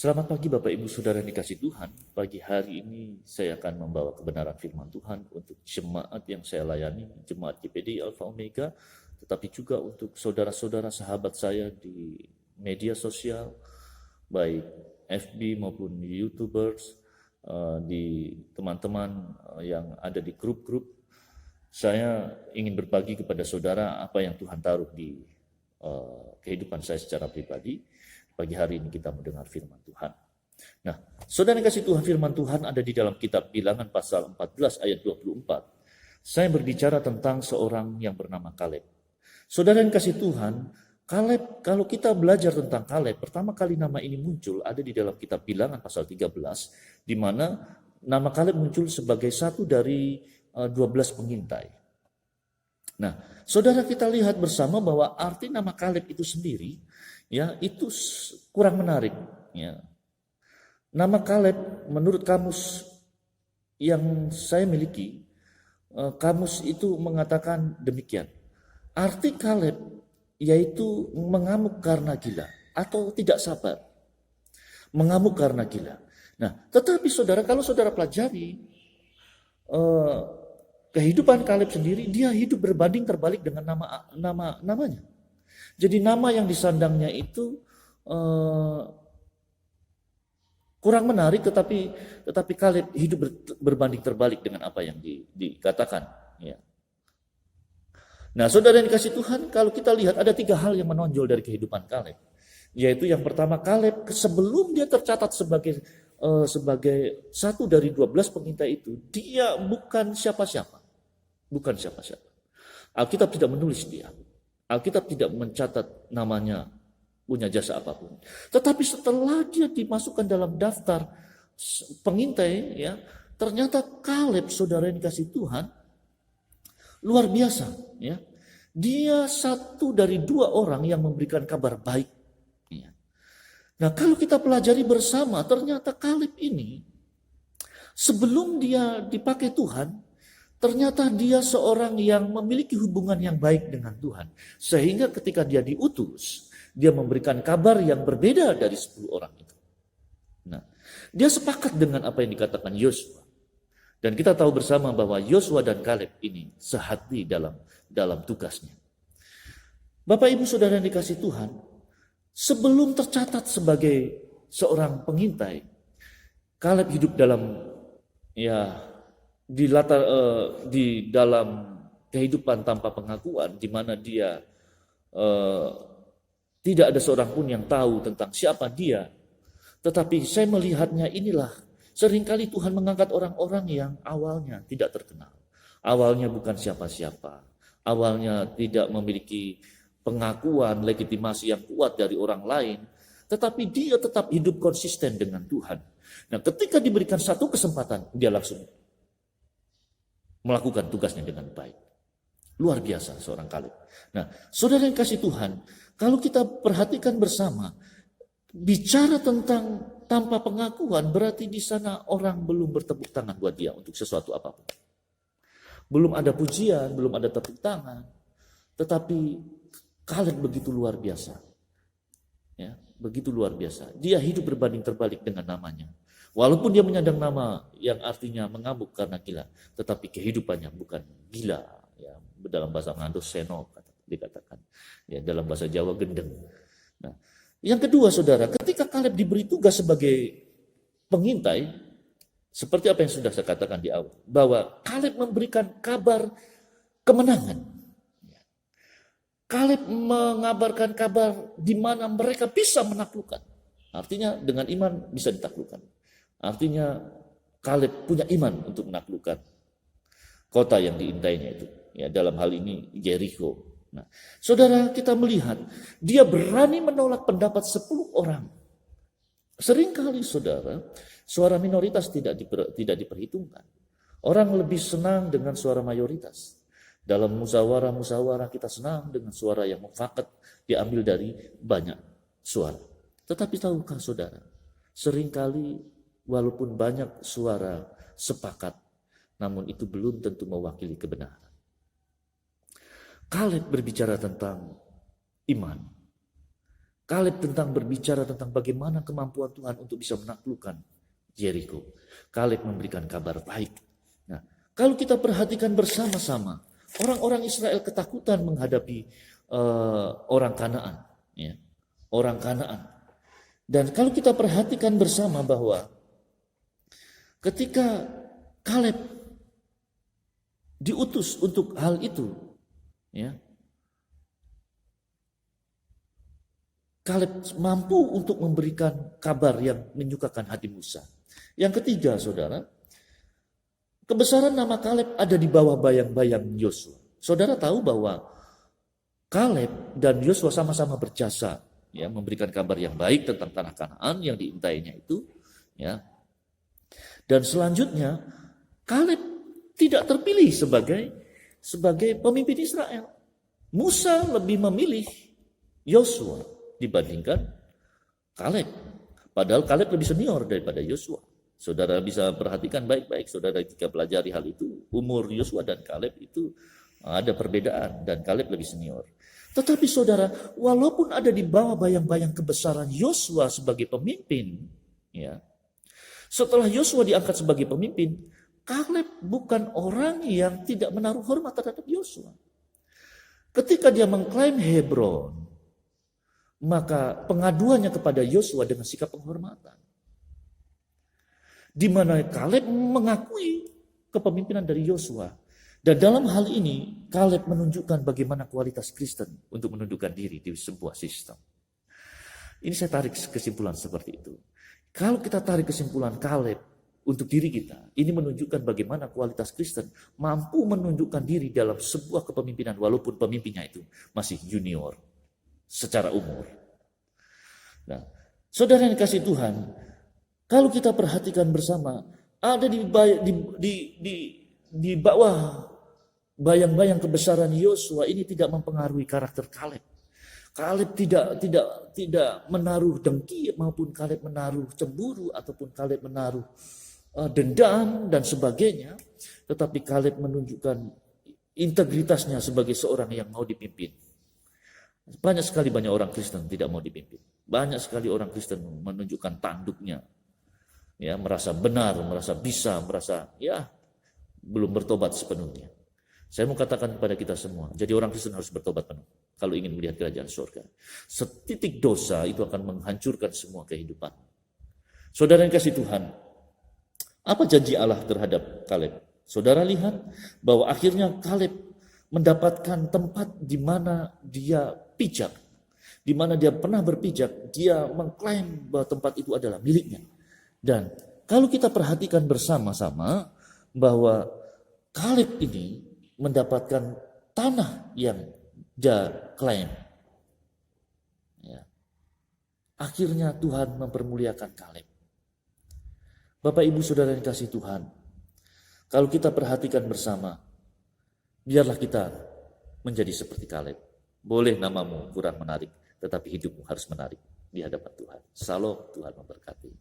Selamat pagi Bapak Ibu Saudara yang dikasih Tuhan. Pagi hari ini saya akan membawa kebenaran firman Tuhan untuk jemaat yang saya layani, jemaat GPD Alpha Omega, tetapi juga untuk saudara-saudara sahabat saya di media sosial, baik FB maupun YouTubers, di teman-teman yang ada di grup-grup. Saya ingin berbagi kepada saudara apa yang Tuhan taruh di kehidupan saya secara pribadi. Pagi hari ini kita mendengar firman Tuhan. Nah, saudara yang kasih Tuhan, firman Tuhan ada di dalam kitab Bilangan pasal 14 ayat 24. Saya berbicara tentang seorang yang bernama Kaleb. Saudara yang kasih Tuhan, Kaleb, kalau kita belajar tentang Kaleb, pertama kali nama ini muncul ada di dalam kitab Bilangan pasal 13, di mana nama Kaleb muncul sebagai satu dari 12 pengintai. Nah, saudara kita lihat bersama bahwa arti nama Kaleb itu sendiri, ya itu kurang menarik. Ya. Nama Kaleb menurut kamus yang saya miliki, kamus itu mengatakan demikian. Arti Kaleb yaitu mengamuk karena gila atau tidak sabar. Mengamuk karena gila. Nah, tetapi saudara, kalau saudara pelajari kehidupan Kaleb sendiri, dia hidup berbanding terbalik dengan namanya. Jadi nama yang disandangnya itu kurang menarik, tetapi Kaleb hidup berbanding terbalik dengan apa yang dikatakan. Ya. Nah, saudara yang dikasih Tuhan, kalau kita lihat ada 3 hal yang menonjol dari kehidupan Kaleb, yaitu yang pertama, Kaleb sebelum dia tercatat sebagai satu dari 12 pengintai itu, dia bukan siapa-siapa, bukan siapa-siapa. Alkitab tidak menulis dia. Alkitab tidak mencatat namanya punya jasa apapun. Tetapi setelah dia dimasukkan dalam daftar pengintai, ya, ternyata Kaleb, saudara yang dikasih Tuhan, luar biasa. Ya. Dia satu dari 2 orang yang memberikan kabar baik. Ya. Nah, kalau kita pelajari bersama, ternyata Kaleb ini sebelum dia dipakai Tuhan, ternyata dia seorang yang memiliki hubungan yang baik dengan Tuhan. Sehingga ketika dia diutus, dia memberikan kabar yang berbeda dari 10 orang itu. Nah, dia sepakat dengan apa yang dikatakan Yosua. Dan kita tahu bersama bahwa Yosua dan Kaleb ini sehati dalam tugasnya. Bapak Ibu Saudara yang dikasih Tuhan, sebelum tercatat sebagai seorang pengintai, Kaleb hidup dalam di dalam kehidupan tanpa pengakuan, di mana dia tidak ada seorang pun yang tahu tentang siapa dia. Tetapi saya melihatnya inilah, seringkali Tuhan mengangkat orang-orang yang awalnya tidak terkenal, awalnya bukan siapa-siapa, awalnya tidak memiliki pengakuan, legitimasi yang kuat dari orang lain, tetapi dia tetap hidup konsisten dengan Tuhan. Nah, ketika diberikan satu kesempatan, dia langsung melakukan tugasnya dengan baik. Luar biasa seorang Kaleb. Nah, saudara yang kasih Tuhan, kalau kita perhatikan bersama, bicara tentang tanpa pengakuan, berarti di sana orang belum bertepuk tangan buat dia untuk sesuatu apapun. Belum ada pujian, belum ada tepuk tangan. Tetapi Kaleb begitu luar biasa. Ya, begitu luar biasa. Dia hidup berbanding terbalik dengan namanya. Walaupun dia menyandang nama yang artinya mengamuk karena gila, tetapi kehidupannya bukan gila. Ya, dalam bahasa Ngandos seno dikatakan. Ya, dalam bahasa Jawa gendeng. Nah, yang kedua, saudara, ketika Kaleb diberi tugas sebagai pengintai, seperti apa yang sudah saya katakan di awal, bahwa Kaleb memberikan kabar kemenangan. Kaleb mengabarkan kabar di mana mereka bisa menaklukkan. Artinya dengan iman bisa ditaklukkan. Artinya Kaleb punya iman untuk menaklukkan kota yang diintainya itu. Ya, dalam hal ini Jericho. Nah, saudara, kita melihat dia berani menolak pendapat 10 orang. Seringkali, saudara, suara minoritas tidak diperhitungkan. Orang lebih senang dengan suara mayoritas. Dalam musyawarah kita senang dengan suara yang mufakat diambil dari banyak suara. Tetapi tahukah saudara, seringkali walaupun banyak suara sepakat, namun itu belum tentu mewakili kebenaran. Kaleb berbicara tentang iman. Kaleb tentang berbicara tentang bagaimana kemampuan Tuhan untuk bisa menaklukkan Jericho. Kaleb memberikan kabar baik. Nah, kalau kita perhatikan bersama-sama, orang-orang Israel ketakutan menghadapi orang Kanaan, ya, orang Kanaan. Dan kalau kita perhatikan bersama bahwa ketika Kaleb diutus untuk hal itu, ya, Kaleb mampu untuk memberikan kabar yang menyukakan hati Musa. Yang ketiga, saudara, kebesaran nama Kaleb ada di bawah bayang-bayang Yosua. Saudara tahu bahwa Kaleb dan Yosua sama-sama berjasa, ya, memberikan kabar yang baik tentang tanah Kanaan yang diintainya itu, ya. Dan selanjutnya, Kaleb tidak terpilih sebagai pemimpin Israel. Musa lebih memilih Yosua dibandingkan Kaleb. Padahal Kaleb lebih senior daripada Yosua. Saudara bisa perhatikan baik-baik, saudara jika pelajari hal itu. Umur Yosua dan Kaleb itu ada perbedaan dan Kaleb lebih senior. Tetapi saudara, walaupun ada di bawah bayang-bayang kebesaran Yosua sebagai pemimpin, ya, setelah Yosua diangkat sebagai pemimpin, Kaleb bukan orang yang tidak menaruh hormat terhadap Yosua. Ketika dia mengklaim Hebron, maka pengaduannya kepada Yosua dengan sikap penghormatan. Di mana Kaleb mengakui kepemimpinan dari Yosua. Dan dalam hal ini, Kaleb menunjukkan bagaimana kualitas Kristen untuk menundukkan diri di sebuah sistem. Ini saya tarik kesimpulan seperti itu. Kalau kita tarik kesimpulan Kaleb untuk diri kita, ini menunjukkan bagaimana kualitas Kristen mampu menundukkan diri dalam sebuah kepemimpinan walaupun pemimpinnya itu masih junior secara umur. Nah, saudara yang dikasih Tuhan, kalau kita perhatikan bersama, ada di bawah bayang-bayang kebesaran Yosua ini tidak mempengaruhi karakter Kaleb. Kaleb tidak menaruh dengki maupun Kaleb menaruh cemburu ataupun Kaleb menaruh dendam dan sebagainya, tetapi Kaleb menunjukkan integritasnya sebagai seorang yang mau dipimpin. Banyak orang Kristen tidak mau dipimpin. Banyak sekali orang Kristen menunjukkan tanduknya, ya, merasa benar, merasa bisa, merasa ya belum bertobat sepenuhnya. Saya mau katakan kepada kita semua, jadi orang Kristen harus bertobat penuh kalau ingin melihat kerajaan surga. Setitik dosa itu akan menghancurkan semua kehidupan. Saudara yang kasih Tuhan, apa janji Allah terhadap Kaleb? Saudara lihat bahwa akhirnya Kaleb mendapatkan tempat di mana dia pijak, di mana dia pernah berpijak, dia mengklaim bahwa tempat itu adalah miliknya. Dan kalau kita perhatikan bersama-sama bahwa Kaleb ini mendapatkan tanah yang dia klaim. Ya. Akhirnya Tuhan mempermuliakan Kaleb. Bapak Ibu Saudara yang kasih Tuhan, kalau kita perhatikan bersama, biarlah kita menjadi seperti Kaleb. Boleh namamu kurang menarik, tetapi hidupmu harus menarik di hadapan Tuhan. Shalom, Tuhan memberkati.